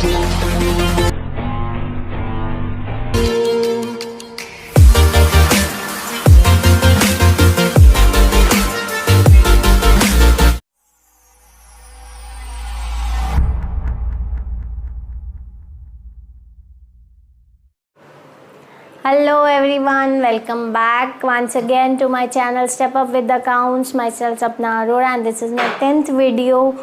Hello everyone, welcome back once again to my channel Step Up with Accounts. Myself Sapna Arora, and this is my 10th video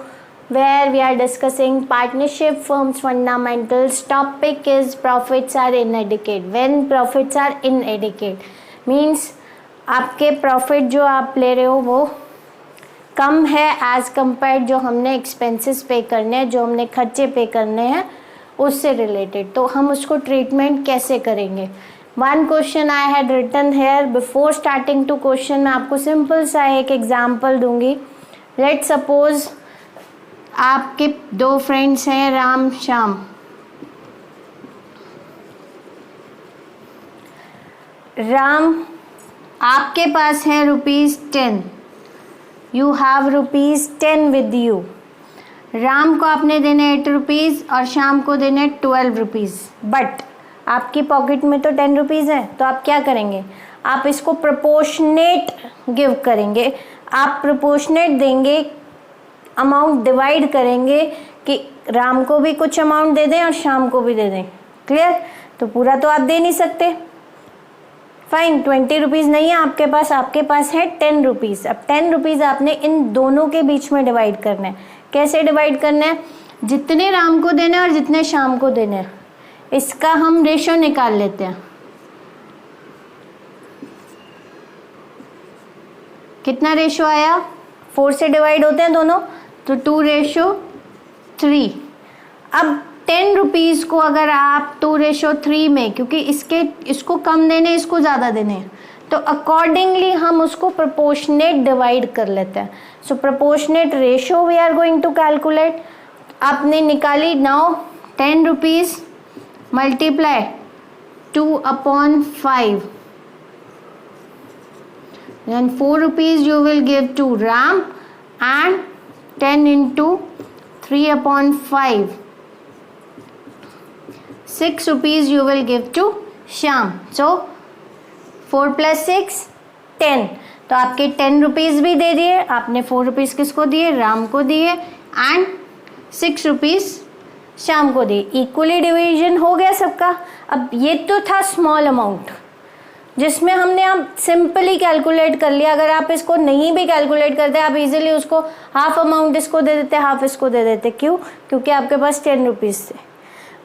where we are discussing partnership firms fundamentals. Topic is profits are inadequate. When profits are inadequate means आपके profit जो आप ले रहे हो वो कम है as compare जो हमने एक्सपेंसेस पे करने हैं, जो हमने खर्चे पे करने हैं उससे रिलेटेड, तो हम उसको ट्रीटमेंट कैसे करेंगे. One question I had written here. Before starting to question मैं आपको सिंपल सा एक एग्जांपल दूंगी. लेट सपोज आपके दो फ्रेंड्स हैं, राम श्याम. राम आपके पास है ₹10. You have ₹10 with you. Ram को आपने देने ₹8 और शाम को देने ₹12. बट आपकी पॉकेट में तो ₹10 है, तो आप क्या करेंगे, आप इसको प्रोपोर्शनेट गिव करेंगे. आप प्रोपोर्शनेट देंगे, अमाउंट डिवाइड करेंगे कि राम को भी कुछ अमाउंट दे दें और शाम को भी दे दें. क्लियर. तो पूरा तो आप दे नहीं सकते. फाइन, ₹20 नहीं है आपके पास है ₹10. अब ₹10 आपने इन दोनों के बीच में डिवाइड करना है. कैसे डिवाइड करना है, जितने राम को देने और जितने शाम को देने हैं इसका हम रेशो निकाल लेते हैं. कितना रेशो आया, 4 से डिवाइड होते हैं दोनों, तो 2:3. अब ₹10 को अगर आप 2:3 में, क्योंकि इसको कम देने इसको ज़्यादा देने हैं, तो अकॉर्डिंगली हम उसको प्रोपोर्शनेट डिवाइड कर लेते हैं. So proportionate ratio we are going to calculate. आपने निकाली. Now ₹10 multiply 2/5, then ₹4 you will give to Ram, and 10 into 3/5, ₹6 you will give to Shyam. So 4 + 6 10. तो आपके ₹10 भी दे दिए, आपने ₹4 किसको दिए, राम को दिए, एंड ₹6 शाम को दिए. इक्वली डिवीजन हो गया सबका. अब ये तो था स्मॉल अमाउंट जिसमें हमने आप सिंपली कैलकुलेट कर लिया. अगर आप इसको नहीं भी कैलकुलेट करते, आप इजीली उसको हाफ अमाउंट इसको दे देते, हाफ इसको दे देते. क्यों, क्योंकि आपके पास ₹10 थे.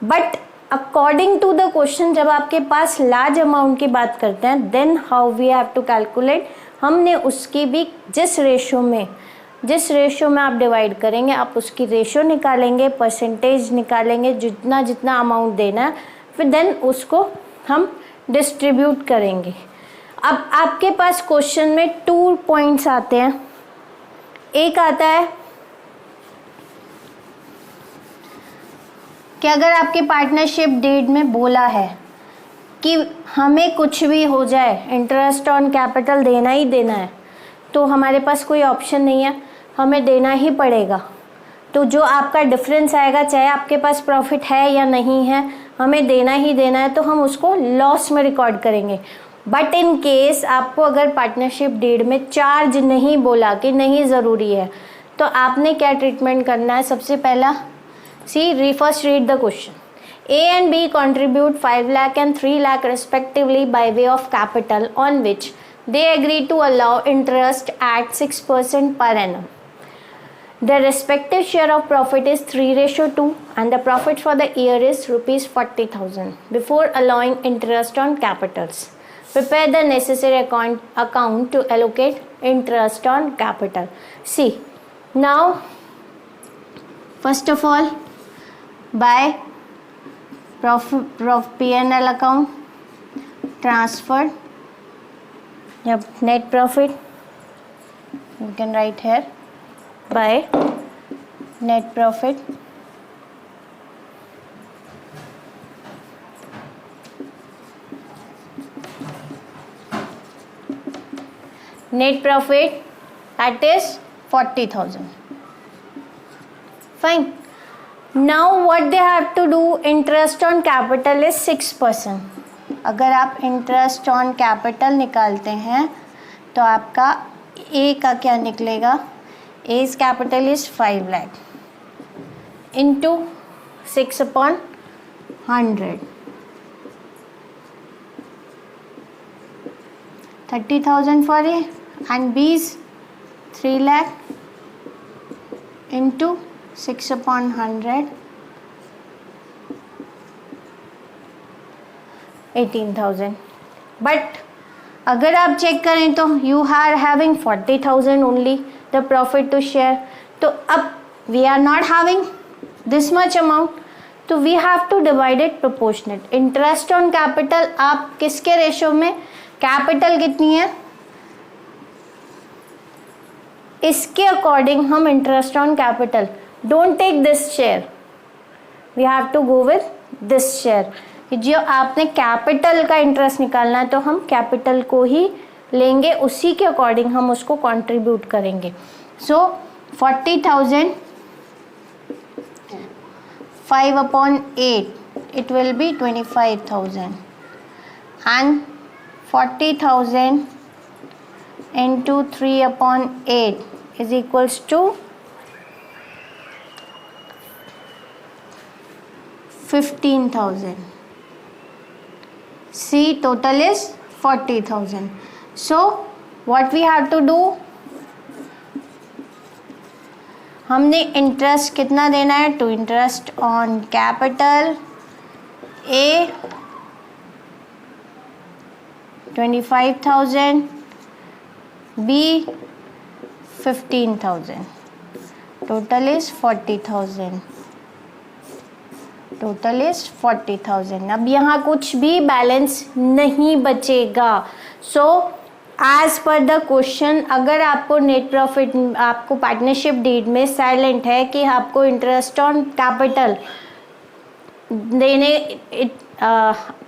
But according to the question जब आपके पास लार्ज अमाउंट की बात करते हैं, then how we have to calculate. हमने उसकी भी जिस रेशो में आप डिवाइड करेंगे आप उसकी रेशो निकालेंगे, परसेंटेज निकालेंगे, जितना जितना अमाउंट देना है, फिर देन उसको हम डिस्ट्रीब्यूट करेंगे. अब आपके पास क्वेश्चन में 2 पॉइंट्स आते हैं. एक आता है कि अगर आपके पार्टनरशिप डीड में बोला है कि हमें कुछ भी हो जाए इंटरेस्ट ऑन कैपिटल देना ही देना है, तो हमारे पास कोई ऑप्शन नहीं है, हमें देना ही पड़ेगा. तो जो आपका डिफरेंस आएगा, चाहे आपके पास प्रॉफिट है या नहीं है, हमें देना ही देना है, तो हम उसको लॉस में रिकॉर्ड करेंगे. बट इन केस आपको अगर पार्टनरशिप डीड में चार्ज नहीं बोला कि नहीं ज़रूरी है, तो आपने क्या ट्रीटमेंट करना है. सबसे पहला first read the question. A and B contribute 5 lakh and 3 lakh respectively by way of capital on which they agree to allow interest at 6% per annum. Their respective share of profit is 3:2 and the profit for the year is ₹40,000. Before allowing interest on capitals, prepare the necessary account to allocate interest on capital. See, now first of all, by P&L account transferred, net profit you can write here by net profit that is 40,000. Fine. Now what they have to do, interest on capital is 6%. अगर आप interest on capital निकालते हैं तो आपका ए का क्या निकलेगा, as capital is 5 lakh into 6/100, 30,000 for A, and B's 3 lakh into 6/100, 18,000. But अगर आप चेक करें तो you are having 40,000 only the profit to share. तो अब we are not having this much amount, तो we have to divide it proportionate. Interest on capital आप किसके ratio में, कैपिटल कितनी है इसके अकॉर्डिंग हम interest on capital, don't take this share, we have to go with this share. जो आपने कैपिटल का इंटरेस्ट निकालना है तो हम कैपिटल को ही लेंगे, उसी के अकॉर्डिंग हम उसको कंट्रीब्यूट करेंगे. सो 40,000 5/8 it will be 25,000 and 40,000 into 3/8 is equals to 15,000. C total is 40,000. So what we have to do, हमने इंटरेस्ट कितना देना है, to interest on capital A 25,000, B 15,000, total is 40,000, total is 40,000. अब यहाँ कुछ भी बैलेंस नहीं बचेगा. So as per the question, अगर आपको नेट प्रॉफिट, आपको पार्टनरशिप डीड में साइलेंट है कि आपको इंटरेस्ट ऑन कैपिटल देने,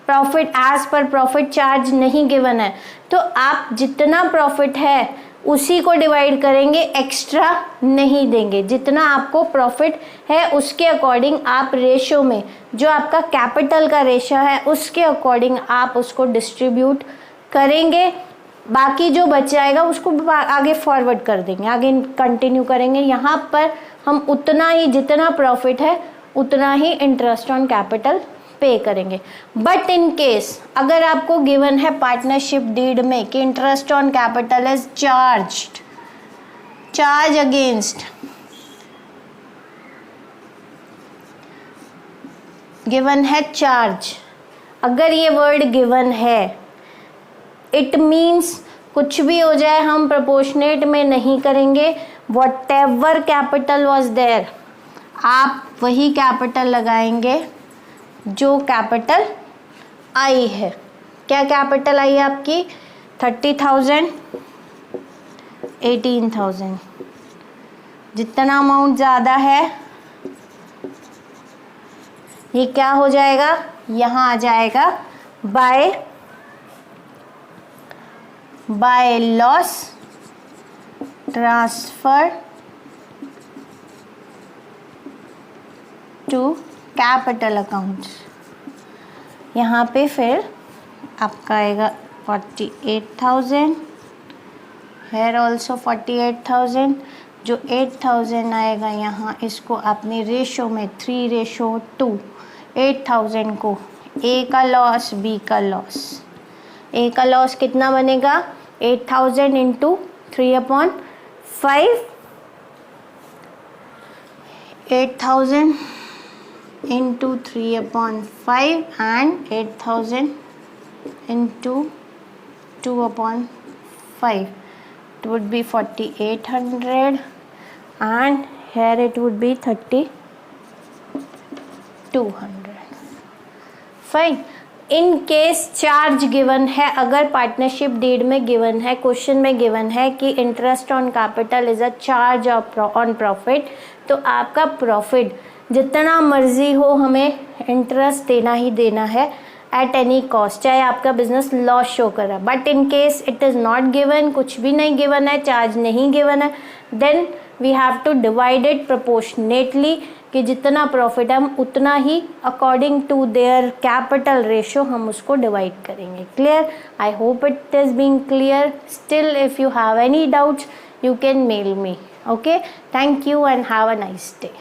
profit as per profit charge नहीं गिवन है, तो आप जितना प्रॉफिट है उसी को डिवाइड करेंगे, एक्स्ट्रा नहीं देंगे. जितना आपको प्रॉफिट है उसके अकॉर्डिंग आप रेशो में, जो आपका कैपिटल का रेशो है उसके अकॉर्डिंग आप उसको डिस्ट्रीब्यूट करेंगे. बाकी जो बच जाएगा उसको आगे फॉरवर्ड कर देंगे, आगे कंटिन्यू करेंगे. यहाँ पर हम उतना ही, जितना प्रॉफिट है उतना ही इंटरेस्ट ऑन कैपिटल पे करेंगे. बट इन केस अगर आपको गिवन है पार्टनरशिप डीड में कि interest on capital is charge against, given है चार्ज, अगर ये वर्ड गिवन है इट मीन्स कुछ भी हो जाए हम प्रोपोर्शनेट में नहीं करेंगे. Whatever capital was there, आप वही कैपिटल लगाएंगे जो कैपिटल आई है. क्या कैपिटल आई है आपकी, 30,000, 18,000. जितना अमाउंट ज़्यादा है ये क्या हो जाएगा, यहाँ आ जाएगा by loss transfer to capital account. यहाँ पे फिर आपका आएगा 48,000, हेयर ऑल्सो 48,000. जो 8,000 आएगा यहाँ, इसको आपने रेशो में 3:2, 8,000 को ए का लॉस, बी का लॉस. ए का लॉस कितना बनेगा, 8,000 into 3/5, 8,000 into 3/5 and 8,000 into 2/5. It would be 4,800 and here it would be 3,200. Fine. In case charge given है, अगर पार्टनरशिप डीड में गिवन है, क्वेश्चन में गिवन है कि interest on capital is a charge on profit, तो आपका प्रॉफिट जितना मर्जी हो हमें इंटरेस्ट देना ही देना है एट एनी कॉस्ट, चाहे आपका बिजनेस लॉस शो कर रहा है. But in case it is not given, कुछ भी नहीं गिवन है, चार्ज नहीं गिवन है, then we have to divide it proportionately. कि जितना प्रॉफिट है हम उतना ही according to their capital ratio हम उसको डिवाइड करेंगे। Clear? I hope it is being clear. Still if you have any doubts you can mail me. Okay, thank you and have a nice day.